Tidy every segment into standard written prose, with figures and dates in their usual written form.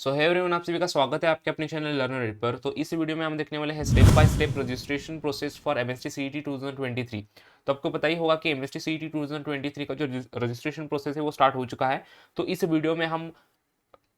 सो hey everyone, आप सभी का स्वागत है आपके अपने चैनल लर्नर एड पर। तो इस वीडियो में हम देखने वाले हैं step by step registration process for MST CET 2023। तो आपको पता ही होगा कि एमएसटी सीईटी 2023 का जो रजिस्ट्रेशन प्रोसेस है वो स्टार्ट हो चुका है। तो इस वीडियो में हम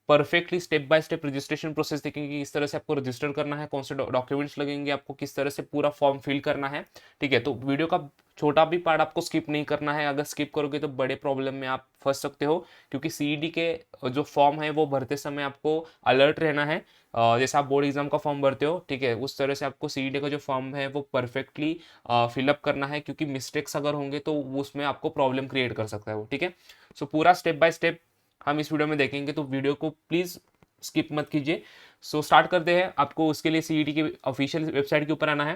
perfectly step by step registration process देखेंगे कि किस तरह से आपको रजिस्टर करना है, कौन से डॉक्यूमेंट्स लगेंगे, आपको किस तरह से पूरा फॉर्म फिल करना है। ठीक है, तो वीडियो का छोटा भी पार्ट आपको स्किप नहीं करना है। अगर स्किप करोगे तो बड़े प्रॉब्लम में आप फंस सकते हो, क्योंकि सीईडी के जो फॉर्म है वो भरते समय आपको अलर्ट रहना है। जैसे आप बोर्ड एग्जाम का फॉर्म भरते हो, ठीक है, उस तरह से आपको सीईडी का जो फॉर्म है वो परफेक्टली फिलअप करना है, क्योंकि मिस्टेक्स अगर होंगे तो उसमें आपको प्रॉब्लम क्रिएट कर सकता है वो। ठीक है, सो पूरा स्टेप बाय स्टेप हम इस वीडियो में देखेंगे, तो वीडियो को प्लीज़ स्किप मत कीजिए। सो स्टार्ट करते हैं। आपको उसके लिए सीईटी की ऑफिशियल वेबसाइट के ऊपर आना है।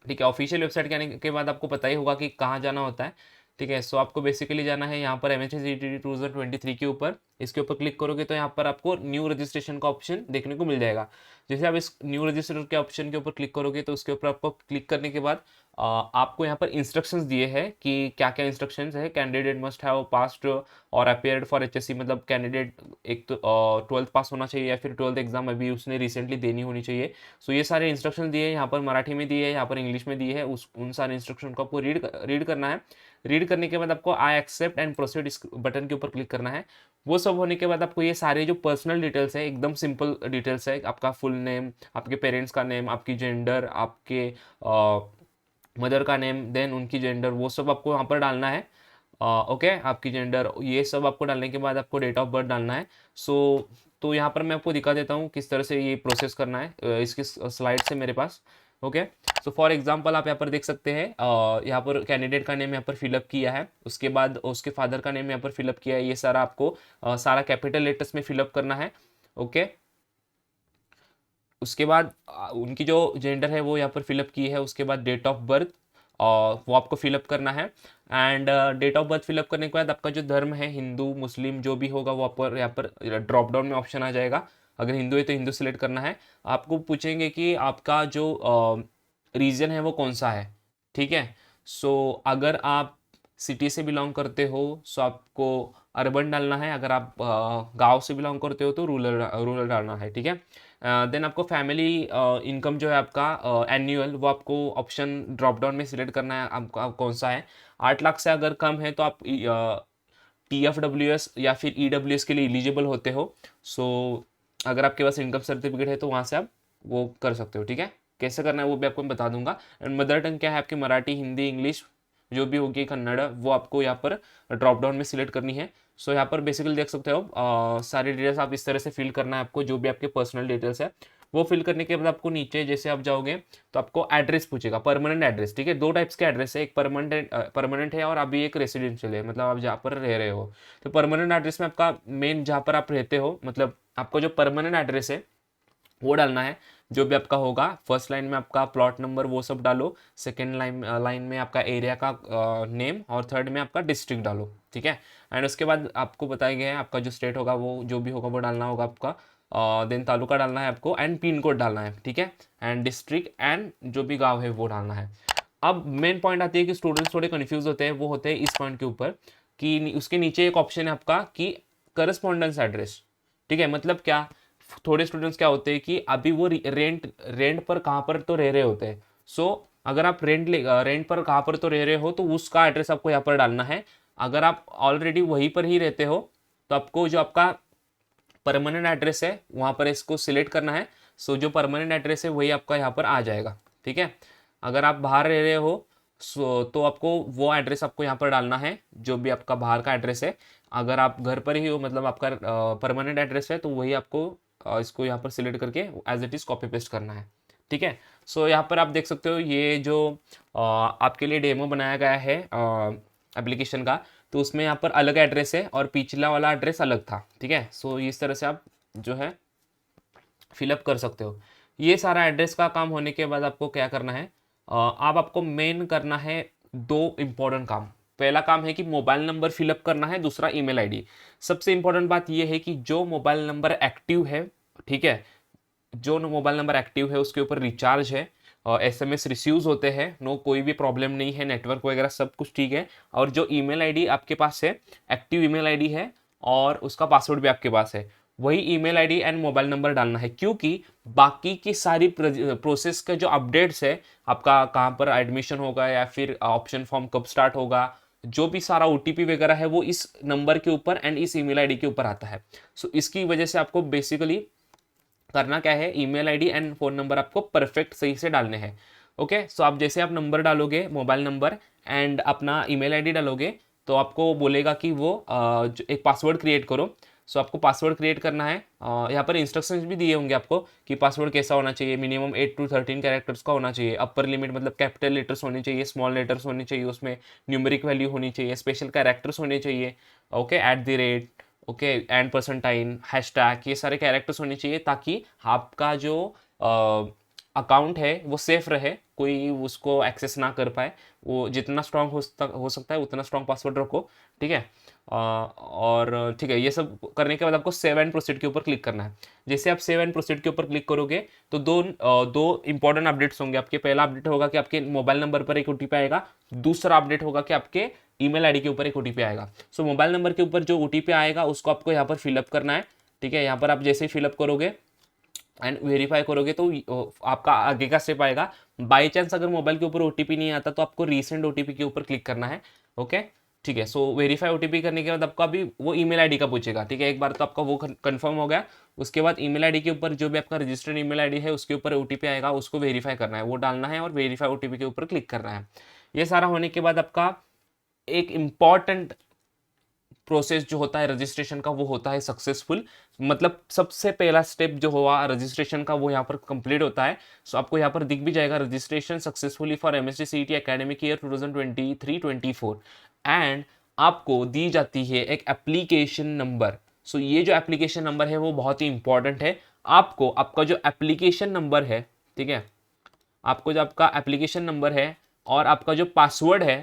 ठीक है, ऑफिशियल वेबसाइट के आने के बाद आपको पता ही होगा कि कहाँ जाना होता है। ठीक है, सो आपको बेसिकली जाना है यहाँ पर एमएसटी सीईटी 2023 के ऊपर। इसके ऊपर क्लिक करोगे तो यहाँ पर आपको न्यू रजिस्ट्रेशन का ऑप्शन देखने को मिल जाएगा। जैसे आप इस न्यू रजिस्टर के ऑप्शन के ऊपर क्लिक करोगे तो उसके ऊपर आपको क्लिक करने के बाद आपको यहाँ पर इंस्ट्रक्शंस दिए हैं कि क्या क्या इंस्ट्रक्शंस है। कैंडिडेट मस्ट हैव पास्ड और अपेयर्ड फॉर एचएससी, मतलब कैंडिडेट एक तो 12th पास होना चाहिए या फिर 12th एग्जाम अभी उसने रिसेंटली देनी होनी चाहिए। सो ये सारे इंस्ट्रक्शन दिए हैं, यहाँ पर मराठी में दिए है, यहाँ पर इंग्लिश में दिए है। उन सारे इंस्ट्रक्शन को आपको रीड करना है। रीड करने के बाद आपको आई एक्सेप्ट एंड प्रोसीड इस बटन के ऊपर क्लिक करना है। वो सब होने के बाद आपको ये सारे जो पर्सनल डिटेल्स है, एकदम सिंपल डिटेल्स है, आपका फुल नेम, आपके पेरेंट्स का नेम, आपकी जेंडर, आपके मदर का नेम, देन उनकी जेंडर, वो सब आपको वहाँ पर डालना है। ओके, आपकी जेंडर, ये सब आपको डालने के बाद आपको डेट ऑफ बर्थ डालना है। सो तो यहाँ पर मैं आपको दिखा देता हूँ किस तरह से ये प्रोसेस करना है। इसकी स्लाइड से मेरे पास। ओके, सो फॉर एग्जांपल आप यहाँ पर देख सकते हैं, यहाँ पर कैंडिडेट का नेम यहाँ पर फिलअप किया है, उसके बाद उसके फादर का नेम यहाँ पर फिलअप किया है। ये सारा आपको सारा कैपिटल लेटर्स में फिलअप करना है। ओके, उसके बाद उनकी जो जेंडर है वो यहाँ पर फिलअप की है। उसके बाद डेट ऑफ बर्थ वो आपको फिलअप करना है। And date of birth fill up करने के बाद आपका जो धर्म है, हिंदू मुस्लिम जो भी होगा, वो आप यहाँ पर ड्रॉप डाउन में ऑप्शन आ जाएगा। अगर हिंदू है तो हिंदू सेलेक्ट करना है। आपको पूछेंगे कि आपका जो रीजन है वो कौन सा है। ठीक है, सो अगर आप सिटी से बिलोंग करते हो सो आपको अर्बन डालना है। अगर आप गांव से बिलोंग करते हो तो रूरल रूरल डालना है। ठीक है, देन आपको फैमिली इनकम जो है आपका एनुअल, वो आपको ऑप्शन ड्रॉप डाउन में सिलेक्ट करना है, आपका कौन सा है। 8 लाख से अगर कम है तो आप TFWS या फिर EWS के लिए एलिजिबल होते हो। सो अगर आपके पास इनकम सर्टिफिकेट है तो वहाँ से आप वो कर सकते हो। ठीक है, कैसे करना है वो भी आपको मैं बता दूंगा। एंड मदर टंग क्या है आपकी, मराठी, हिंदी, इंग्लिश जो भी होगी, कन्नड़, वो आपको यहाँ पर ड्रॉप डाउन में सिलेक्ट करनी है। सो यहाँ पर बेसिकली देख सकते हो सारी डिटेल्स आप इस तरह से फिल करना है आपको, जो भी आपके पर्सनल डिटेल्स है वो फिल करने के बाद आपको नीचे जैसे आप जाओगे तो आपको एड्रेस पूछेगा, परमानेंट एड्रेस। ठीक है, दो टाइप्स के एड्रेस है, एक परमानेंट है और अभी एक रेसिडेंशियल है, मतलब आप जहाँ पर रह रहे हो। तो परमानेंट एड्रेस में आपका मेन जहाँ पर आप रहते हो, मतलब आपका जो परमानेंट एड्रेस है वो डालना है, जो भी आपका होगा। फर्स्ट लाइन में आपका प्लॉट नंबर वो सब डालो, सेकेंड लाइन में आपका एरिया का नेम, और थर्ड में आपका डिस्ट्रिक्ट डालो। ठीक है, एंड उसके बाद आपको बताया गया है आपका जो स्टेट होगा वो जो भी होगा वो डालना होगा आपका। देन तालुका डालना है आपको, एंड पिन कोड डालना है। ठीक है, एंड डिस्ट्रिक्ट एंड जो भी गाँव है वो डालना है। अब मेन पॉइंट आती है कि स्टूडेंट्स थोड़े कन्फ्यूज होते हैं, वो होते हैं इस पॉइंट के ऊपर कि उसके नीचे एक ऑप्शन है आपका कि करस्पॉन्डेंस एड्रेस। ठीक है, मतलब क्या, थोड़े स्टूडेंट्स क्या होते हैं कि अभी वो रेंट रेंट पर कहाँ पर तो रह रहे होते हैं। सो अगर आप रेंट पर कहाँ पर तो रह रहे हो तो उसका एड्रेस आपको यहाँ पर डालना है। अगर आप ऑलरेडी वहीं पर ही रहते हो तो आपको जो आपका परमानेंट एड्रेस है वहाँ पर इसको सिलेक्ट करना है। सो जो परमानेंट एड्रेस है वही आपका यहाँ पर आ जाएगा। ठीक है, अगर आप बाहर रह रहे हो सो तो आपको वो एड्रेस आपको यहाँ पर डालना है, जो भी आपका बाहर का एड्रेस है। अगर आप घर पर ही हो, मतलब आपका परमानेंट एड्रेस है, तो वही आपको इसको यहाँ पर सिलेक्ट करके as it is copy paste करना है। ठीक है, सो यहाँ पर आप देख सकते हो ये जो आपके लिए डेमो बनाया गया है एप्लीकेशन का, तो उसमें यहाँ पर अलग एड्रेस है और पिछला वाला एड्रेस अलग था। ठीक है, सो इस तरह से आप जो है फिलअप कर सकते हो। ये सारा एड्रेस का काम होने के बाद आपको क्या करना है, अब आपको मेन करना है दो इम्पोर्टेंट काम। पहला काम है कि मोबाइल नंबर फिलअप करना है, दूसरा ईमेल आईडी। सबसे इंपॉर्टेंट बात यह है कि जो मोबाइल नंबर एक्टिव है, ठीक है, जो मोबाइल नंबर एक्टिव है उसके ऊपर रिचार्ज है, SMS रिसीव्स होते हैं, नो कोई भी प्रॉब्लम नहीं है, नेटवर्क वगैरह सब कुछ ठीक है। और जो ईमेल आईडी आपके पास है, एक्टिव ईमेल आईडी है और उसका पासवर्ड भी आपके पास है, वही email ID and mobile number डालना है, क्योंकि बाकी की सारी प्रोसेस का जो अपडेट्स है, आपका कहाँ पर एडमिशन होगा या फिर ऑप्शन फॉर्म कब स्टार्ट होगा, जो भी सारा ओटीपी वगैरह है वो इस नंबर के ऊपर एंड इस ईमेल आईडी के ऊपर आता है। सो इसकी वजह से आपको बेसिकली करना क्या है, email ID and phone number आपको परफेक्ट सही से डालने हैं। ओके, सो आप जैसे आप नंबर डालोगे, मोबाइल नंबर एंड अपना ईमेल आईडी डालोगे, तो आपको बोलेगा कि वो एक पासवर्ड क्रिएट करो। सो आपको पासवर्ड क्रिएट करना है। यहाँ पर इंस्ट्रक्शंस भी दिए होंगे आपको कि पासवर्ड कैसा होना चाहिए, मिनिमम 8 to 13 कैरेक्टर्स का होना चाहिए। अपर लिमिट मतलब कैपिटल लेटर्स होने चाहिए, स्मॉल लेटर्स होने चाहिए, उसमें न्यूमेरिक वैल्यू होनी चाहिए, स्पेशल कैरेक्टर्स होने चाहिए। ओके, @ ओके, एंड परसेंटाइन, हैशटैग, ये सारे कैरेक्टर्स होने चाहिए ताकि आपका जो अकाउंट है वो सेफ रहे, कोई उसको एक्सेस ना कर पाए। वो जितना स्ट्रांग हो सकता है उतना स्ट्रांग पासवर्ड रखो, ठीक है। और ठीक है, ये सब करने के बाद आपको सेव एंड प्रोसीड के ऊपर क्लिक करना है। जैसे आप सेव एंड प्रोसीड के ऊपर क्लिक करोगे तो दो इंपॉर्टेंट अपडेट्स होंगे आपके। पहला अपडेट होगा कि आपके मोबाइल नंबर पर एक ओटीपी आएगा, दूसरा अपडेट होगा कि आपके ईमेल आईडी के ऊपर एक ओटीपी आएगा। सो मोबाइल नंबर के ऊपर जो ओटीपी आएगा उसको आपको यहाँ पर फिलअप करना है, ठीक है। यहाँ पर आप जैसे ही फिलअप करोगे एंड वेरीफाई करोगे तो आपका आगे का स्टेप आएगा। बाई चांस अगर मोबाइल के ऊपर ओटीपी नहीं आता तो आपको रीसेंट ओटीपी के ऊपर क्लिक करना है। ओके, ठीक है। सो वेरीफाई ओटीपी करने के बाद आपका अभी वो ईमेल आईडी का पूछेगा, ठीक है। एक बार तो आपका वो कंफर्म हो गया, उसके बाद ईमेल आईडी के ऊपर जो भी आपका रजिस्टर्ड ईमेल आईडी है उसके ऊपर ओटीपी आएगा, उसको वेरीफाई करना है, वो डालना है और वेरीफाई ओटीपी के ऊपर क्लिक करना है। ये सारा होने के बाद आपका एक इम्पॉर्टेंट प्रोसेस जो होता है रजिस्ट्रेशन का वो होता है सक्सेसफुल। मतलब सबसे पहला स्टेप जो हुआ रजिस्ट्रेशन का वो यहाँ पर कंप्लीट होता है। सो आपको यहाँ पर दिख भी जाएगा registration successfully for MST CET academic year 2023-24 and आपको दी जाती है एक एप्लीकेशन नंबर। सो ये जो एप्लीकेशन नंबर है वो बहुत ही इंपॉर्टेंट है। आपको आपका जो एप्लीकेशन नंबर है, ठीक है, आपको जो आपका एप्लीकेशन नंबर है और आपका जो पासवर्ड है,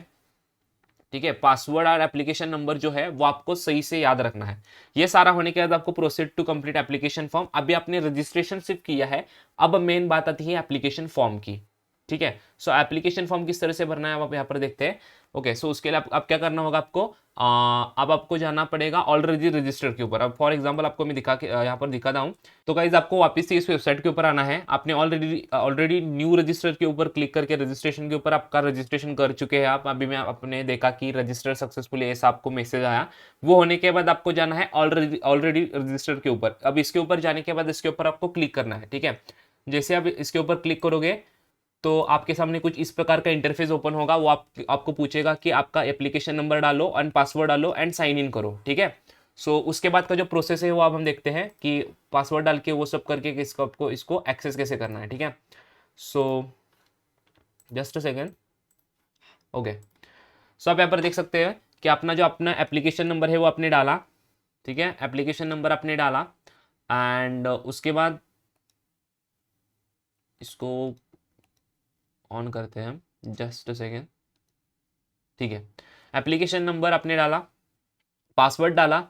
ठीक है, पासवर्ड और एप्लीकेशन नंबर जो है वो आपको सही से याद रखना है। ये सारा होने के बाद आपको proceed to complete application form. अभी आपने रजिस्ट्रेशन सिर्फ किया है, अब मेन बात आती है एप्लीकेशन फॉर्म की, ठीक है। सो एप्लीकेशन फॉर्म किस तरह से भरना है आप यहाँ पर देखते हैं। ओके, सो उसके लिए आप क्या करना होगा आपको, अब आपको जाना पड़ेगा ऑलरेडी रजिस्टर्ड के ऊपर। अब फॉर एग्जांपल आपको मैं यहाँ पर दिखाता हूँ। तो गाइज आपको वापस से इस वेबसाइट के ऊपर आना है। आपने ऑलरेडी न्यू रजिस्टर के ऊपर क्लिक करके रजिस्ट्रेशन के ऊपर आपका रजिस्ट्रेशन कर चुके हैं आप। अभी मैं आपने देखा कि रजिस्टर सक्सेसफुली ऐसा आपको मैसेज आया। वो होने के बाद आपको जाना है ऑलरेडी रजिस्टर के ऊपर। अब इसके ऊपर जाने के बाद इसके ऊपर आपको क्लिक करना है, ठीक है। जैसे आप इसके ऊपर क्लिक करोगे तो आपके सामने कुछ इस प्रकार का इंटरफेस ओपन होगा। वो आपको पूछेगा कि आपका एप्लीकेशन नंबर डालो एंड पासवर्ड डालो एंड साइन इन करो, ठीक है। सो उसके बाद का जो प्रोसेस है वो अब हम देखते हैं कि पासवर्ड डाल के वो सब करके आपको इसको एक्सेस कैसे करना है, ठीक है। So just a second. Okay, so आप यहाँ पर देख सकते हैं कि अपना एप्लीकेशन नंबर है वो आपने डाला, ठीक है। एप्लीकेशन नंबर आपने डाला एंड उसके बाद इसको ऑन करते हैं, जस्ट अ सेकेंड, ठीक है। एप्लीकेशन नंबर आपने डाला, पासवर्ड डाला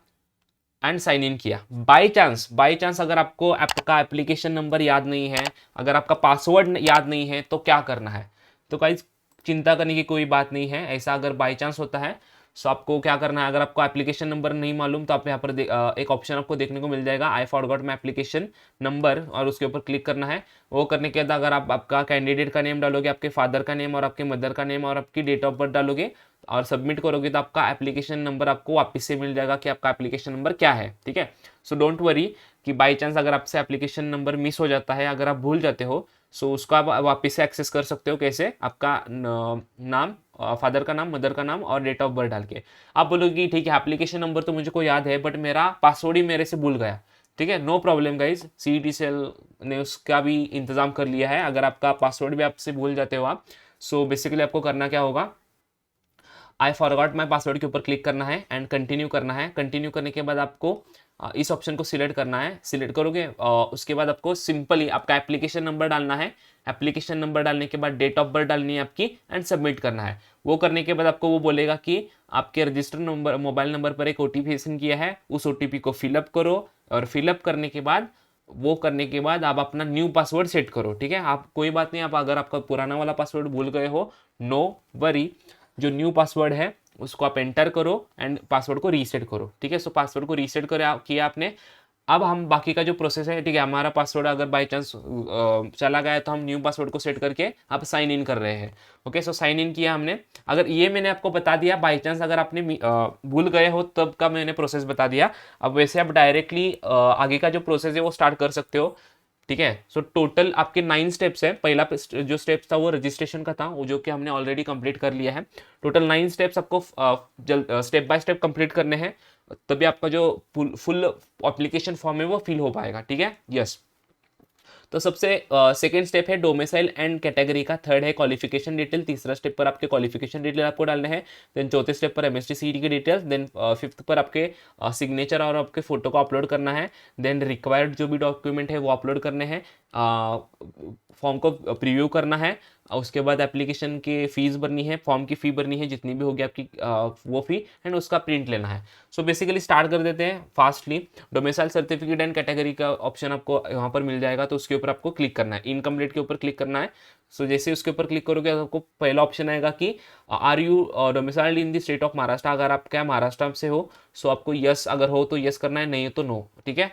एंड साइन इन किया। बाय चांस अगर आपको आपका एप्लीकेशन नंबर याद नहीं है, अगर आपका पासवर्ड याद नहीं है तो क्या करना है। तो गाइस चिंता करने की कोई बात नहीं है। ऐसा अगर बाय चांस होता है सो आपको क्या करना है, अगर आपको एप्लीकेशन नंबर नहीं मालूम तो आप यहाँ पर एक ऑप्शन आपको देखने को मिल जाएगा, I forgot my application number, और उसके ऊपर क्लिक करना है। वो करने के बाद अगर आप आपका कैंडिडेट का नेम डालोगे, आपके फादर का नेम और आपके मदर का नेम और आपकी डेट ऑफ बर्थ डालोगे और सबमिट करोगे तो आपका एप्लीकेशन नंबर आपको वापस से मिल जाएगा कि आपका एप्लीकेशन नंबर क्या है, ठीक है। सो डोंट वरी कि बाई चांस अगर आपसे एप्लीकेशन नंबर मिस हो जाता है, अगर आप भूल जाते हो, सो उसको आप वापस से एक्सेस कर सकते हो। कैसे, आपका नाम, फादर का नाम, मदर का नाम और डेट ऑफ बर्थ डाल के। आप बोलोगे कि ठीक है एप्लीकेशन नंबर तो मुझे को याद है बट मेरा पासवर्ड ही मेरे से भूल गया, ठीक है। No problem guys, CET cell ने उसका भी इंतजाम कर लिया है। अगर आपका पासवर्ड भी आपसे भूल जाते हो आप, सो बेसिकली आपको करना क्या होगा, आई फॉरगॉट माई पासवर्ड के ऊपर क्लिक करना है एंड कंटिन्यू करना है। कंटिन्यू करने के बाद आपको इस ऑप्शन को सिलेक्ट करना है। सिलेक्ट करोगे उसके बाद आपको सिंपली आपका एप्लीकेशन नंबर डालना है। एप्लीकेशन नंबर डालने के बाद डेट ऑफ बर्थ डालनी है आपकी एंड सबमिट करना है। वो करने के बाद आपको वो बोलेगा कि आपके रजिस्टर्ड नंबर मोबाइल नंबर पर एक ओटीपी सेंड किया है, उस ओटीपी को फिलअप करो और फिलअप करने के बाद वो करने के बाद आप अपना न्यू पासवर्ड सेट करो, ठीक है। आप कोई बात नहीं, आप अगर आपका पुराना वाला पासवर्ड भूल गए हो, नो वरी, जो न्यू पासवर्ड है उसको आप एंटर करो एंड पासवर्ड को रीसेट करो, ठीक है। सो पासवर्ड को रीसेट किया आपने अब हम बाकी का जो प्रोसेस है, ठीक है, हमारा पासवर्ड अगर बाई चांस चला गया है तो हम न्यू पासवर्ड को सेट करके आप साइन इन कर रहे हैं। ओके, सो साइन इन किया हमने। अगर ये मैंने आपको बता दिया, बाई चांस अगर आपने भूल गए हो तब का मैंने प्रोसेस बता दिया। अब वैसे आप डायरेक्टली आगे का जो प्रोसेस है वो स्टार्ट कर सकते हो। ठीक है, सो टोटल आपके 9 स्टेप्स है। पहला जो स्टेप्स था वो रजिस्ट्रेशन का था, वो जो कि हमने ऑलरेडी कंप्लीट कर लिया है। टोटल 9 स्टेप्स आपको स्टेप बाय स्टेप कंप्लीट करने हैं, तभी आपका जो फुल एप्लीकेशन फॉर्म है वो फिल हो पाएगा। ठीक है, यस। तो सबसे सेकेंड स्टेप है डोमिसाइल एंड कैटेगरी का। थर्ड है क्वालिफिकेशन डिटेल। तीसरा स्टेप पर आपके क्वालिफिकेशन डिटेल आपको डालने हैं। देन चौथे स्टेप पर एमएसटी सीईटी की डिटेल्स। देन फिफ्थ पर आपके सिग्नेचर और आपके फोटो को अपलोड करना है। देन रिक्वायर्ड जो भी डॉक्यूमेंट है वो अपलोड करने हैं। फॉर्म को प्रीव्यू करना है। उसके बाद एप्लीकेशन की फीस भरनी है, फॉर्म की फ़ी भरनी है जितनी भी होगी आपकी वो फ़ी, एंड उसका प्रिंट लेना है। सो बेसिकली स्टार्ट कर देते हैं fastly. Domicile certificate and category का ऑप्शन आपको यहाँ पर मिल जाएगा, तो उसके ऊपर आपको क्लिक करना है, इनकम्प्लीट के ऊपर क्लिक करना है। सो जैसे उसके ऊपर क्लिक करोगे तो आपको पहला ऑप्शन आएगा कि are you domiciled in the state of Maharashtra. अगर आप क्या महाराष्ट्र से हो, सो आपको यस, अगर हो तो यस करना है, नहीं तो नो। ठीक है,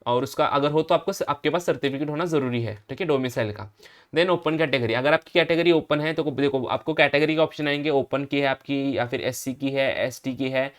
और उसका अगर हो तो आपको आपके पास सर्टिफिकेट होना ज़रूरी है। ठीक है, डोमिसाइल का। देन ओपन कैटेगरी, अगर आपकी कैटेगरी ओपन है तो देखो आपको कैटेगरी का ऑप्शन आएंगे, ओपन की है आपकी, या फिर एससी की है, एसटी की है,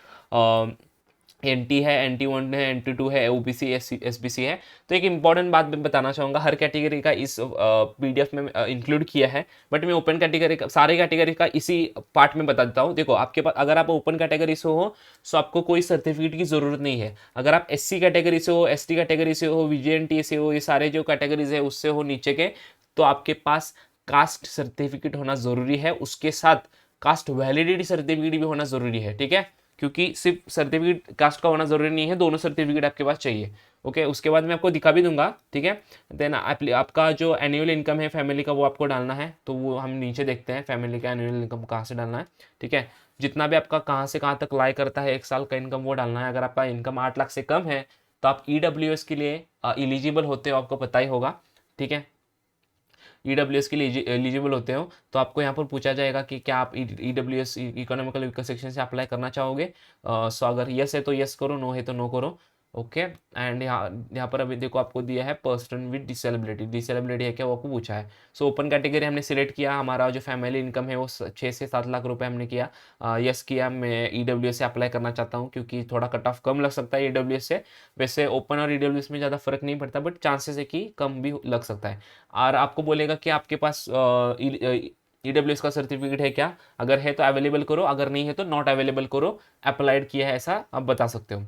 एनटी है, NT1 है, NT2 है, ओबीसी, एसबीसी है। तो एक इंपॉर्टेंट बात मैं बताना चाहूँगा, हर कैटेगरी का इस पीडीएफ में इंक्लूड किया है, बट मैं ओपन कैटेगरी का, सारे कैटेगरी का इसी पार्ट में बता देता हूँ। देखो आपके पास अगर आप ओपन कैटेगरी से हो तो आपको कोई सर्टिफिकेट की ज़रूरत नहीं है। अगर आप एससी कैटेगरी से हो, एसटी कैटेगरी से हो, VJNT से हो, ये सारे जो कैटेगरीज है उससे हो नीचे के, तो आपके पास कास्ट सर्टिफिकेट होना ज़रूरी है। उसके साथ कास्ट वैलिडिटी सर्टिफिकेट भी होना ज़रूरी है। ठीक है, क्योंकि सिर्फ सर्टिफिकेट कास्ट का होना जरूरी नहीं है, दोनों सर्टिफिकेट आपके पास चाहिए। ओके, उसके बाद मैं आपको दिखा भी दूंगा। ठीक है, देन आपका जो एनुअल इनकम है फैमिली का वो आपको डालना है, तो वो हम नीचे देखते हैं फैमिली का एनुअल इनकम कहाँ से डालना है। ठीक है, जितना भी आपका कहाँ से कहाँ तक लाई करता है एक साल का इनकम वो डालना है। अगर आपका इनकम 8 लाख से कम है तो आप EWS के लिए इलिजिबल होते हो, आपको पता ही होगा। ठीक है, EWS के लिए एलिजिबल होते हो तो आपको यहाँ पर पूछा जाएगा कि क्या आप EWS इकोनॉमिकल वीकर सेक्शन से अप्लाई करना चाहोगे। सो अगर यस है तो यस करो, नो है तो नो करो। ओके, एंड यहाँ पर अभी देखो आपको दिया है पर्सन विद डिसेबिलिटी। डिसेबिलिटी है क्या वो आपको पूछा है। सो ओपन कैटेगरी हमने सिलेक्ट किया, हमारा जो फैमिली इनकम है वो 6 से 7 लाख रुपए हमने किया। यस किया, मैं EWS से अप्लाई करना चाहता हूँ क्योंकि थोड़ा कट ऑफ कम लग सकता है EWS से। वैसे ओपन और EWS में ज़्यादा फर्क नहीं पड़ता, बट चांसेस है कि कम भी लग सकता है। और आपको बोलेगा कि आपके पास EWS का सर्टिफिकेट है क्या, अगर है तो अवेलेबल करो, अगर नहीं है तो नॉट अवेलेबल करो, अप्लाइड किया है ऐसा आप बता सकते हो।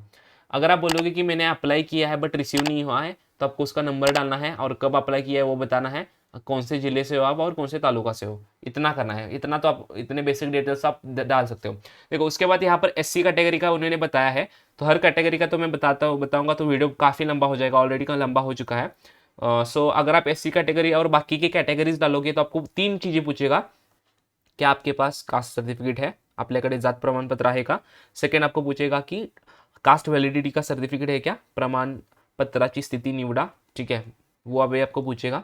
अगर आप बोलोगे कि मैंने अप्लाई किया है बट रिसीव नहीं हुआ है, तो आपको उसका नंबर डालना है और कब अप्लाई किया है वो बताना है, कौन से ज़िले से हो आप और कौन से तालुका से हो, इतना करना है। इतना तो आप, इतने बेसिक डिटेल्स आप डाल सकते हो। देखो उसके बाद यहाँ पर SC कैटेगरी का उन्होंने बताया है, तो हर कैटेगरी का तो मैं बताऊंगा तो वीडियो काफ़ी लंबा हो जाएगा, ऑलरेडी का लंबा हो चुका है। सो अगर आप SC कैटेगरी और बाकी की कैटेगरीज डालोगे तो आपको 3 चीज़ें पूछेगा। क्या आपके पास कास्ट सर्टिफिकेट है, आपल्याकडे जात प्रमाणपत्र आहे का। सेकंड आपको पूछेगा कि कास्ट वैलिडिटी का सर्टिफिकेट है क्या, प्रमाणपत्राची स्थिति निवडा। ठीक है, वो अभी आपको पूछेगा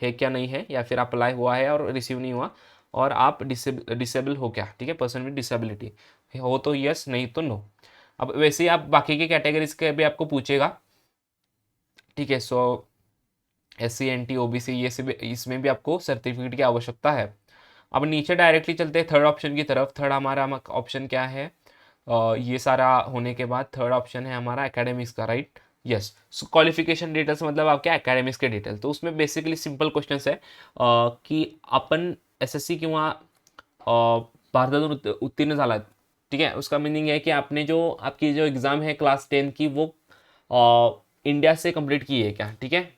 है क्या नहीं है, या फिर अप्लाई हुआ है और रिसीव नहीं हुआ, और आप डिसेबल हो क्या। ठीक है, पर्सन विद डिसेबिलिटी हो तो यस, नहीं तो नो। अब वैसे ही आप बाकी के कैटेगरीज के भी आपको पूछेगा। ठीक है, सो SC NT OBC ये सब इसमें भी आपको सर्टिफिकेट की आवश्यकता है। अब नीचे डायरेक्टली चलते हैं थर्ड ऑप्शन की तरफ। थर्ड हमारा ऑप्शन क्या है, ये सारा होने के बाद थर्ड ऑप्शन है हमारा एकेडमिक्स का, राइट। यस, सो क्वालिफिकेशन डिटेल्स मतलब आपके एकेडमिक्स के डिटेल। तो उसमें बेसिकली सिंपल क्वेश्चन है की आपण SSC किंवा भारतातून उत्तीर्ण झालात। ठीक है, उसका मीनिंग है कि आपने जो आपकी जो एग्ज़ाम है क्लास 10 की वो इंडिया से कंप्लीट की है क्या। ठीक है,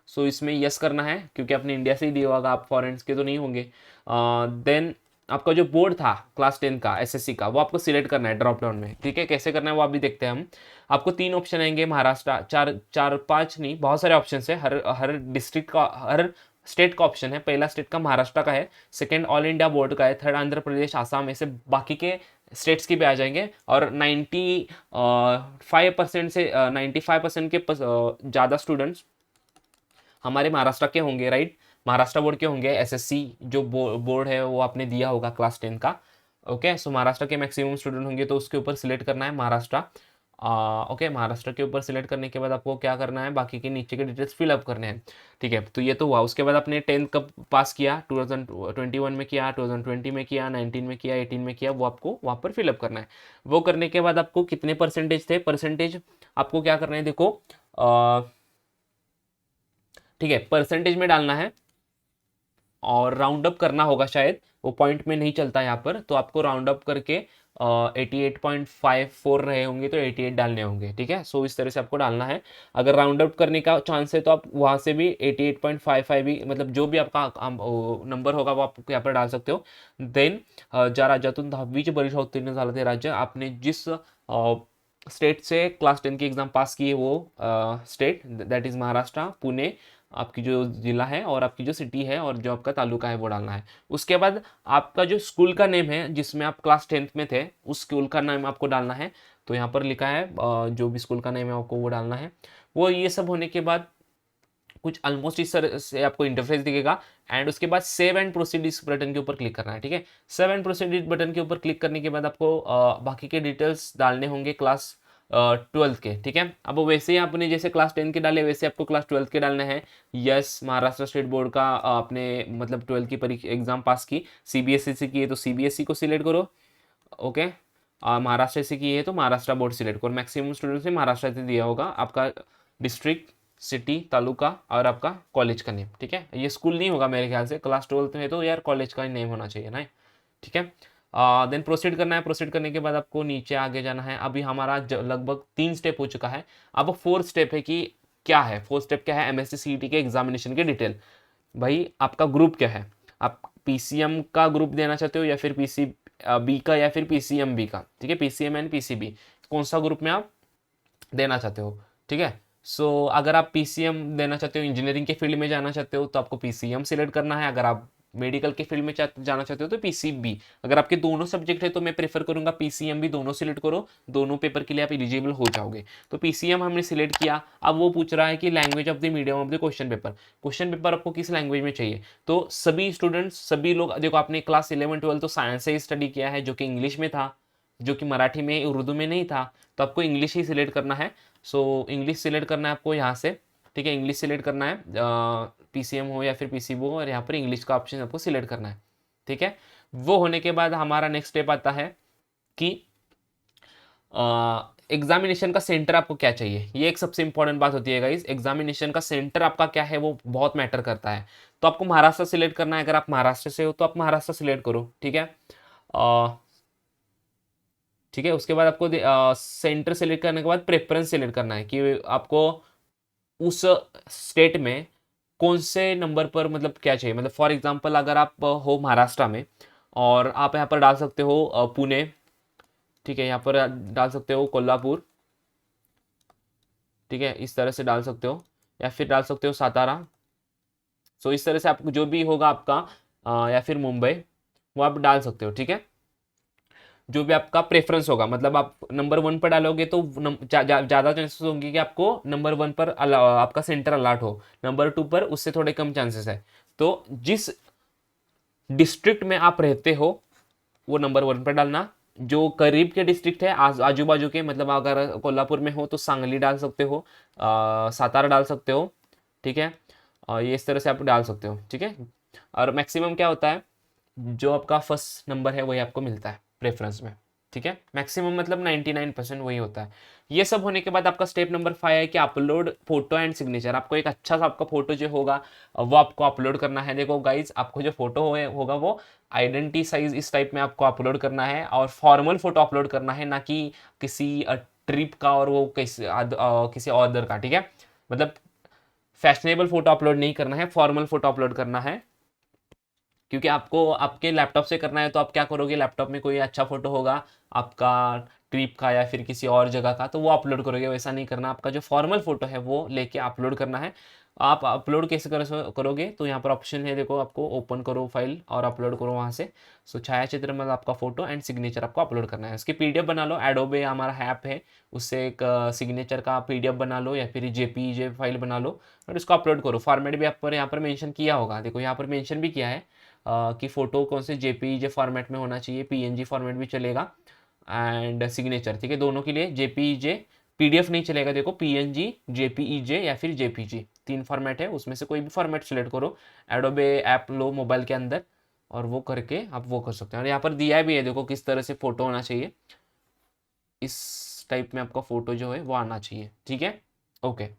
सो इसमें यस करना है क्योंकि आपने इंडिया से ही दिया होगा, आप फॉरेन्स के तो नहीं होंगे। देन आपका जो बोर्ड था क्लास 10 का SSC का वो आपको सिलेक्ट करना है ड्रॉप डाउन में। ठीक है, कैसे करना है वो अभी देखते हैं हम। आपको 3 ऑप्शन आएंगे, महाराष्ट्र, चार पांच नहीं, बहुत सारे ऑप्शन है। हर हर डिस्ट्रिक्ट का, हर स्टेट का ऑप्शन है। पहला स्टेट का महाराष्ट्र का है, सेकंड ऑल इंडिया बोर्ड का है, थर्ड आंध्र प्रदेश, आसाम, ऐसे बाकी के स्टेट्स के भी आ जाएंगे। और 95% से 95% के ज़्यादा स्टूडेंट्स हमारे महाराष्ट्र के होंगे, राइट। महाराष्ट्र बोर्ड के होंगे। SSC जो बोर्ड है वो आपने दिया होगा क्लास 10 का। ओके, सो महाराष्ट्र के मैक्सिमम स्टूडेंट होंगे तो उसके ऊपर सिलेक्ट करना है महाराष्ट्र। ओके, महाराष्ट्र के ऊपर सिलेक्ट करने के बाद आपको क्या करना है, बाकी के नीचे के डिटेल्स फिलअप करने हैं। ठीक है, तो ये तो हुआ। उसके बाद आपने 10th कब पास किया, 2021 में किया, 2020 में किया, 19 में किया, 18 में किया, वो आपको वहाँ पर फिलअप करना है। वो करने के बाद आपको कितने परसेंटेज थे, परसेंटेज आपको क्या करना है, देखो ठीक है, परसेंटेज में डालना है और राउंड अप करना होगा, शायद वो पॉइंट में नहीं चलता यहाँ पर, तो आपको राउंड अप करके 88.54 रहे होंगे तो 88 डालने होंगे। ठीक है, सो इस तरह से आपको डालना है। अगर राउंड अप करने का चांस है तो आप वहाँ से भी 88.55 भी, मतलब जो भी आपका नंबर होगा वो आप यहाँ पर डाल सकते हो। देन ज्या राज्यातून 10वीची परीक्षा उत्तीर्ण झालं ते राज्य, आपने जिस स्टेट से क्लास 10 की एग्जाम पास की है वो state, that is Maharashtra, Pune आपकी जो जिला है और आपकी जो सिटी है और जो आपका तालुका है वो डालना है। उसके बाद आपका जो स्कूल का नेम है जिसमें आप क्लास 10th में थे, उस स्कूल का नाम आपको डालना है। तो यहाँ पर लिखा है जो भी स्कूल का नेम है आपको वो डालना है। वो ये सब होने के बाद कुछ ऑलमोस्ट इस तरह से आपको इंटरफेस दिखेगा, एंड उसके बाद सेव एंड प्रोसीड इस बटन के ऊपर क्लिक करना है। ठीक है, सेव एंड प्रोसीड बटन के ऊपर क्लिक करने के बाद आपको बाकी के डिटेल्स डालने होंगे क्लास 12th के। ठीक है, अब वैसे ही आपने जैसे क्लास 10 के डाले वैसे आपको क्लास 12th के डालने हैं। यस, महाराष्ट्र स्टेट बोर्ड का आपने मतलब 12th की परीक्षा एग्जाम पास की, सीबीएसई से की है तो सीबीएसई को सिलेक्ट करो। ओके, महाराष्ट्र से की है तो महाराष्ट्र बोर्ड सिलेक्ट करो। मैक्सिमम स्टूडेंट्स ने महाराष्ट्र से दिया होगा, आपका डिस्ट्रिक्ट, सिटी, तालुका और आपका कॉलेज का नेम। ठीक है, ये स्कूल नहीं होगा मेरे ख्याल से, क्लास 12th में तो यार कॉलेज का नेम होना चाहिए ना। ठीक है, देन प्रोसीड करना है। प्रोसीड करने के बाद आपको नीचे आगे जाना है। अभी हमारा लगभग 3 स्टेप हो चुका है। अब 4th स्टेप है कि क्या है, 4th स्टेप क्या है, एमएससी सीईटी के एग्जामिनेशन के डिटेल। भाई आपका ग्रुप क्या है, आप पीसीएम का ग्रुप देना चाहते हो या फिर पीसीबी का या फिर पीसीएमबी का। ठीक है, पीसीएम एंड पीसीबी, कौन सा ग्रुप में आप देना चाहते हो। ठीक है, सो अगर आप पीसीएम देना चाहते हो, इंजीनियरिंग के फील्ड में जाना चाहते हो तो आपको पीसीएम सिलेक्ट करना है। अगर आप मेडिकल के फील्ड में जाना चाहते हो तो पीसीबी। अगर आपके दोनों सब्जेक्ट है तो मैं प्रेफर करूंगा पीसीएम भी दोनों सिलेक्ट करो, दोनों पेपर के लिए आप एलिजिबल हो जाओगे। तो पीसीएम हमने सिलेक्ट किया। अब वो पूछ रहा है कि language of the medium of the question paper, question paper आपको किस लैंग्वेज में चाहिए। तो सभी स्टूडेंट्स, सभी लोग, देखो आपने क्लास 11 12 तो साइंस से ही स्टडी किया है जो कि इंग्लिश में था, जो कि मराठी में उर्दू में नहीं था, तो आपको इंग्लिश ही सिलेक्ट करना है। सो इंग्लिश सिलेक्ट करना है आपको यहाँ से। ठीक है, इंग्लिश सिलेक्ट करना है, पीसीएम हो या फिर पीसीबी हो, और यहाँ पर इंग्लिश का ऑप्शन आपको सिलेक्ट करना है। ठीक है, वो होने के बाद हमारा नेक्स्ट स्टेप आता है कि एग्जामिनेशन का सेंटर आपको क्या चाहिए। ये एक सबसे इंपॉर्टेंट बात होती है गाइस, एग्जामिनेशन का सेंटर आपका क्या है वो बहुत मैटर करता है। तो आपको महाराष्ट्र सिलेक्ट करना है। अगर आप महाराष्ट्र से हो तो आप महाराष्ट्र सिलेक्ट करो। ठीक है, ठीक है, उसके बाद आपको सेंटर सेलेक्ट करने के बाद प्रेफरेंस सेलेक्ट करना है कि आपको उस स्टेट में कौन से नंबर पर मतलब क्या चाहिए। मतलब फॉर एग्जांपल अगर आप हो महाराष्ट्र में और आप यहाँ पर डाल सकते हो पुणे। ठीक है, यहाँ पर डाल सकते हो कोल्हापुर। ठीक है, इस तरह से डाल सकते हो, या फिर डाल सकते हो सातारा। सो इस तरह से आपको जो भी होगा आपका या फिर मुंबई, वो आप डाल सकते हो। ठीक है, जो भी आपका प्रेफरेंस होगा, मतलब आप नंबर 1 पर डालोगे तो ज़्यादा चांसेस होंगे कि आपको नंबर 1 पर आपका सेंटर अलॉट हो, नंबर 2 पर उससे थोड़े कम चांसेस है। तो जिस डिस्ट्रिक्ट में आप रहते हो वो नंबर 1 पर डालना। जो करीब के डिस्ट्रिक्ट है, आजू बाजू के, मतलब अगर कोल्हापुर में हो तो सांगली डाल सकते हो, सातारा डाल सकते हो। ठीक है, ये इस तरह से आप डाल सकते हो। ठीक है, और मैक्सिमम क्या होता है, जो आपका फर्स्ट नंबर है वही आपको मिलता है प्रेफरेंस में। ठीक है, मैक्सिमम मतलब 99% वही होता है। ये सब होने के बाद आपका स्टेप नंबर 5 है कि अपलोड फोटो एंड सिग्नेचर। आपको एक अच्छा सा आपका फोटो जो होगा वो आपको अपलोड करना है। देखो गाइज, आपको जो फोटो होगा वो आइडेंटिटी साइज इस टाइप में आपको अपलोड करना है, और फॉर्मल फोटो अपलोड करना है, ना कि किसी ट्रिप का और वो किसी अदर का। ठीक है, मतलब फैशनेबल फोटो अपलोड नहीं करना है, फॉर्मल फोटो अपलोड करना है। क्योंकि आपको आपके लैपटॉप से करना है तो आप क्या करोगे, लैपटॉप में कोई अच्छा फोटो होगा आपका ट्रिप का या फिर किसी और जगह का तो वो अपलोड करोगे, वैसा नहीं करना। आपका जो फॉर्मल फोटो है वो लेके अपलोड करना है। आप अपलोड कैसे करोगे, तो यहाँ पर ऑप्शन है, देखो, आपको ओपन करो फाइल और अपलोड करो वहाँ से। सो छायाचित्र में आपका फोटो एंड सिग्नेचर आपको अपलोड करना है। उसकी पीडीएफ बना लो, एडोबे हमारा ऐप है, उससे एक सिग्नेचर का पीडीएफ बना लो या फिर जेपीजे फाइल बना लो और उसको अपलोड करो। फॉर्मेट भी आप पर यहाँ पर मेंशन किया होगा, देखो यहाँ पर मेंशन भी किया है कि फ़ोटो कौन से जेपीजे फॉर्मेट में होना चाहिए, पीएनजी फॉर्मेट भी चलेगा, एंड सिग्नेचर। ठीक है, दोनों के लिए जेपीजे पीडीएफ नहीं चलेगा, देखो पीएनजी, जेपीईजे या फिर जेपीजी, 3 फॉर्मेट है, उसमें से कोई भी फॉर्मेट सेलेक्ट करो, एडोबे ऐप लो मोबाइल के अंदर और वो करके आप वो कर सकते हैं। और यहाँ पर दिया भी है देखो किस तरह से फोटो होना चाहिए, इस टाइप में आपका फोटो जो है वो आना चाहिए, ठीक है। ओके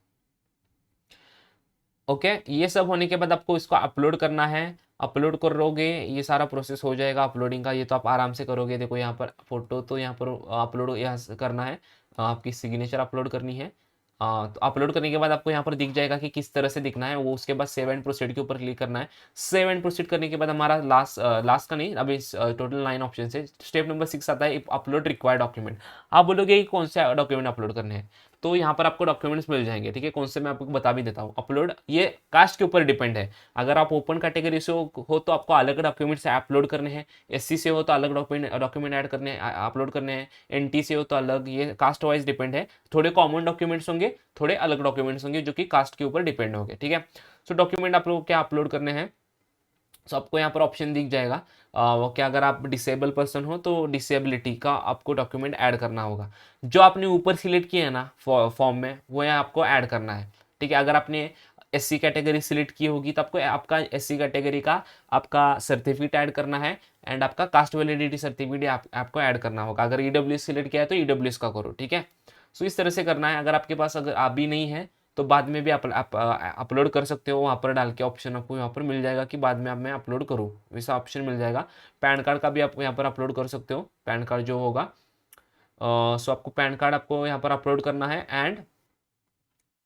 ओके, ये सब होने के बाद आपको इसको अपलोड करना है। अपलोड करोगे ये सारा प्रोसेस हो जाएगा अपलोडिंग का, ये तो आप आराम से करोगे। देखो यहाँ पर फोटो तो यहाँ पर अपलोड यहाँ से करना है, आपकी सिग्नेचर अपलोड करनी है। तो अपलोड करने के बाद आपको यहाँ पर दिख जाएगा कि किस तरह से दिखना है वो। उसके बाद सेव एंड प्रोसीड के ऊपर क्लिक करना है। सेव एंड प्रोसीड करने के बाद हमारा लास्ट का नहीं, अभी टोटल 9 ऑप्शन है। स्टेप नंबर 6 आता है अपलोड रिक्वायर्ड डॉक्यूमेंट। आप बोलोगे कि कौन से डॉक्यूमेंट अपलोड करने हैं, तो यहाँ पर आपको डॉक्यूमेंट्स मिल जाएंगे, ठीक है। कौन से मैं आपको बता भी देता हूँ। अपलोड ये कास्ट के ऊपर डिपेंड है। अगर आप ओपन कैटेगरी से हो तो आपको अलग डॉक्यूमेंट्स अपलोड करने हैं, एससी से हो तो अलग डॉक्यूमेंट ऐड करने अपलोड करने हैं, एनटी से हो तो अलग, ये कास्ट वाइज डिपेंड है। थोड़े कॉमन डॉक्यूमेंट्स होंगे, थोड़े अलग डॉक्यूमेंट्स होंगे जो कि कास्ट के ऊपर डिपेंड होंगे, ठीक है। सो डॉक्यूमेंट आप लोग क्या अपलोड करने हैं, तो आपको यहाँ पर ऑप्शन दिख जाएगा कि अगर आप डिसेबल पर्सन हो तो डिसेबिलिटी का आपको डॉक्यूमेंट ऐड करना होगा। जो आपने ऊपर सिलेक्ट किया है ना फॉर्म में, वो यहाँ आपको ऐड करना है, ठीक है। अगर आपने एससी कैटेगरी सिलेक्ट की होगी तो आपको आपका एससी कैटेगरी का आपका सर्टिफिकेट ऐड करना है, एंड आपका कास्ट वैलिडिटी सर्टिफिकेट आपको ऐड करना होगा। अगर ईडब्ल्यूएस सिलेक्ट किया है तो ईडब्ल्यूएस का करो, ठीक है। सो इस तरह से करना है। अगर आपके पास अगर आप भी नहीं है तो बाद में भी आप अपलोड कर सकते हो, वहाँ पर डाल के ऑप्शन आपको यहाँ पर मिल जाएगा कि बाद में आप मैं अपलोड करूँ, वैसा ऑप्शन मिल जाएगा। पैन कार्ड का भी आप यहाँ पर अपलोड कर सकते हो, पैन कार्ड जो होगा। सो आपको पैन कार्ड आपको यहाँ पर अपलोड करना है, एंड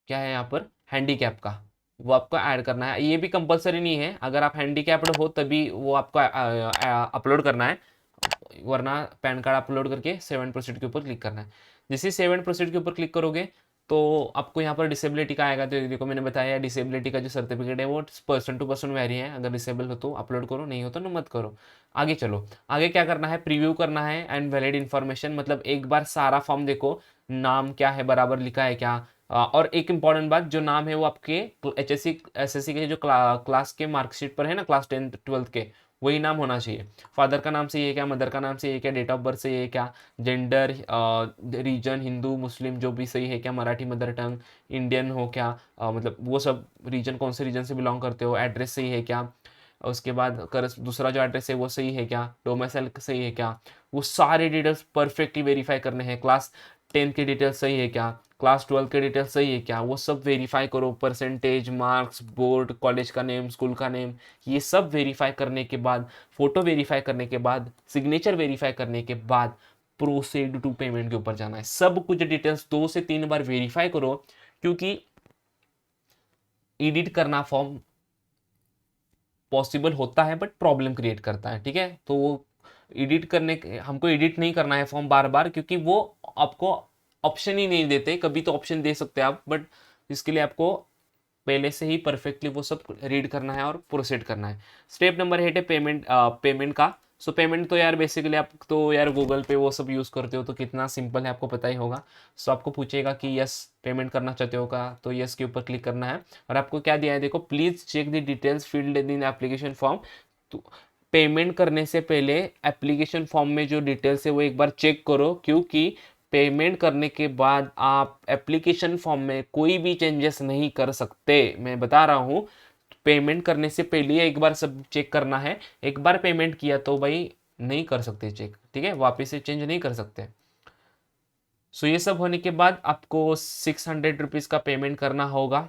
क्या है यहाँ पर हैंडीकैप का वो आपको ऐड करना है। ये भी कंपलसरी नहीं है, अगर आप हैंडीकैप्ड हो तभी वो आपको अपलोड करना है, वरना पैन कार्ड अपलोड करके 7% के ऊपर क्लिक करना है। जैसे 7% के ऊपर क्लिक करोगे तो आपको यहाँ पर डिसेबिलिटी का आएगा। तो देखो मैंने बताया डिसेबिलिटी का जो सर्टिफिकेट है वो पर्सन टू पर्सन वेरी है। अगर डिसेबल हो तो अपलोड करो, नहीं हो तो मत करो। आगे चलो, आगे क्या करना है, प्रीव्यू करना है एंड वैलिड इन्फॉर्मेशन, मतलब एक बार सारा फॉर्म देखो, नाम क्या है बराबर लिखा है क्या। और एक इंपॉर्टेंट बात, जो नाम है वो आपके एचएससी एसएससी के जो क्लास के मार्कशीट पर है ना, क्लास 10th 12th के, वही नाम होना चाहिए। फादर का नाम सही है क्या, मदर का नाम सही है क्या, डेट ऑफ बर्थ सही है क्या, जेंडर, रीजन हिंदू मुस्लिम जो भी सही है क्या, मराठी मदर टंग, इंडियन हो क्या, मतलब वो सब रीजन, कौन से रीजन से बिलोंग करते हो, एड्रेस सही है क्या, उसके बाद कर दूसरा जो एड्रेस है वो सही है क्या, डोमिसाइल सही है क्या, वो सारे डिटेल्स परफेक्टली वेरीफाई करने हैं। क्लास 10 की डिटेल्स सही है क्या, क्लास 12 के डिटेल्स सही है क्या, वो सब वेरीफाई करो। परसेंटेज, मार्क्स, बोर्ड, कॉलेज का नेम, स्कूल का नेम, ये सब वेरीफाई करने के बाद, फोटो वेरीफाई करने के बाद, सिग्नेचर वेरीफाई करने के बाद प्रोसीड टू पेमेंट के ऊपर जाना है। सब कुछ डिटेल्स 2 से 3 बार वेरीफाई करो, क्योंकि एडिट करना फॉर्म पॉसिबल होता है बट प्रॉब्लम क्रिएट करता है, ठीक है। तो वो एडिट करने हमको एडिट नहीं करना है फॉर्म बार बार, क्योंकि वो आपको ऑप्शन ही नहीं देते। कभी तो ऑप्शन दे सकते हैं आप, बट इसके लिए आपको पहले से ही परफेक्टली वो सब रीड करना है और प्रोसीड करना है। स्टेप नंबर 8 है पेमेंट का। सो पेमेंट तो यार बेसिकली आप तो यार गूगल पे वो सब यूज़ करते हो तो कितना सिंपल है आपको पता ही होगा। सो आपको पूछेगा कि यस पेमेंट करना चाहते हो का, तो यस के ऊपर क्लिक करना है। और आपको क्या दिया है देखो, please check the details field in application form. तो पेमेंट करने से पहले एप्लीकेशन फॉर्म में जो डिटेल्स है वो एक बार चेक करो, क्योंकि पेमेंट करने के बाद आप एप्लीकेशन फॉर्म में कोई भी चेंजेस नहीं कर सकते। मैं बता रहा हूँ, पेमेंट करने से पहले एक बार सब चेक करना है। एक बार पेमेंट किया तो भाई नहीं कर सकते चेक, ठीक है, वापस से चेंज नहीं कर सकते। सो ये सब होने के बाद आपको 600 रुपीज़ का पेमेंट करना होगा।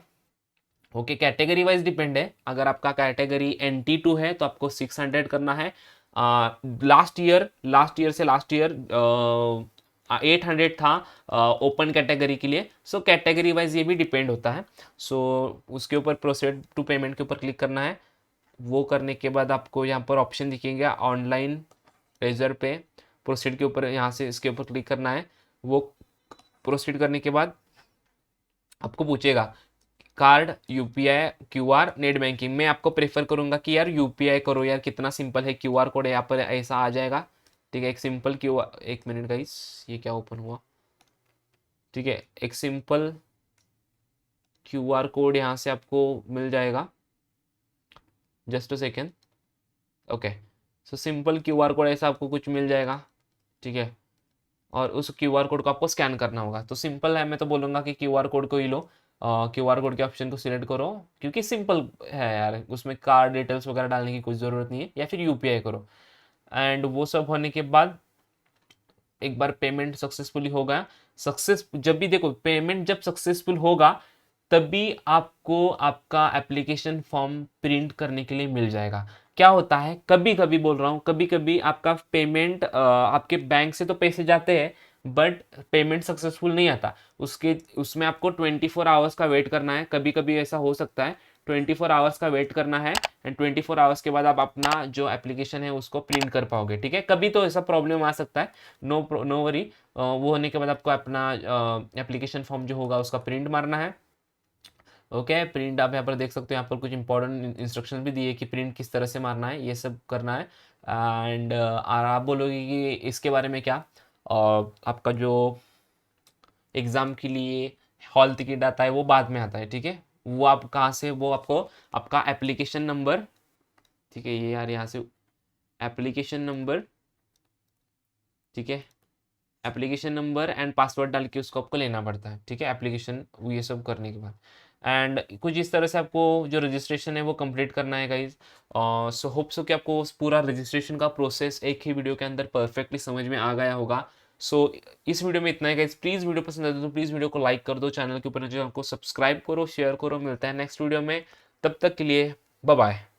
ओके, कैटेगरी वाइज डिपेंड है। अगर आपका कैटेगरी NT2 है तो आपको 600 करना है। लास्ट ईयर से लास्ट ईयर 800 था ओपन कैटेगरी के लिए। सो कैटेगरी वाइज ये भी डिपेंड होता है। सो उसके ऊपर प्रोसीड टू पेमेंट के ऊपर क्लिक करना है। वो करने के बाद आपको यहाँ पर ऑप्शन दिखेंगे ऑनलाइन रेजर पे, प्रोसीड के ऊपर यहाँ से इसके ऊपर क्लिक करना है। वो प्रोसीड करने के बाद आपको पूछेगा card, UPI, QR, net banking. मैं आपको प्रेफर करूंगा कि यार यूपीआई करो यार, कितना सिंपल है। क्यूआर कोड यहाँ पर ऐसा आ जाएगा, ठीक है। एक सिंपल क्यूआर, एक मिनट गाइस ये क्या ओपन हुआ, ठीक है। एक सिंपल क्यूआर कोड यहाँ से आपको मिल जाएगा, just a second. Okay, so simple QR code ऐसा आपको कुछ मिल जाएगा, ठीक है। और उस क्यूआर कोड को आपको स्कैन करना होगा। तो सिंपल है, मैं तो बोलूँगा कि क्यूआर कोड को ही लो, क्यूआर कोड के ऑप्शन को सिलेक्ट करो, क्योंकि सिंपल है यार, उसमें कार्ड डिटेल्स वगैरह डालने की कोई ज़रूरत नहीं है, या फिर यूपीआई करो। एंड वो सब होने के बाद एक बार पेमेंट सक्सेसफुली हो गया, सक्सेस जब भी देखो पेमेंट जब सक्सेसफुल होगा तभी आपको आपका एप्लीकेशन फॉर्म प्रिंट करने के लिए मिल जाएगा। क्या होता है, कभी कभी बोल रहा हूँ, कभी कभी आपका पेमेंट आपके बैंक से तो पैसे जाते हैं बट पेमेंट सक्सेसफुल नहीं आता, उसके उसमें आपको 24 आवर्स का वेट करना है। कभी कभी ऐसा हो सकता है, 24 आवर्स का वेट करना है, एंड 24 आवर्स के बाद आप अपना जो एप्लीकेशन है उसको प्रिंट कर पाओगे। ठीक है, कभी तो ऐसा प्रॉब्लम आ सकता है, नो वरी। वो होने के बाद आपको अपना एप्लीकेशन फॉर्म जो होगा उसका प्रिंट मारना है। ओके, प्रिंट आप यहाँ पर देख सकते हो, यहाँ पर कुछ इंपॉर्टेंट इंस्ट्रक्शन भी दिए कि प्रिंट किस तरह से मारना है, ये सब करना है। एंड आप बोलोगे कि इसके बारे में क्या, आपका जो एग्ज़ाम के लिए हॉल टिकट आता है वो बाद में आता है। ठीक है, वो आप कहाँ से, वो आपको आपका एप्लीकेशन नंबर, ठीक है, ये यार यहाँ से एप्लीकेशन नंबर, ठीक है, एप्लीकेशन नंबर एंड पासवर्ड डाल के उसको आपको लेना पड़ता है। ठीक है, एप्लीकेशन ये सब करने के बाद एंड कुछ इस तरह से आपको जो रजिस्ट्रेशन है वो कंप्लीट करना है गाइज। सो होप सो कि आपको उस पूरा रजिस्ट्रेशन का प्रोसेस एक ही वीडियो के अंदर परफेक्टली समझ में आ गया होगा। सो इस वीडियो में इतना है गाइज, प्लीज़ वीडियो पसंद आए तो प्लीज़ वीडियो को लाइक कर दो, चैनल के ऊपर चैनल को सब्सक्राइब करो, शेयर करो। मिलता है नेक्स्ट वीडियो में, तब तक के लिए बाय बाय।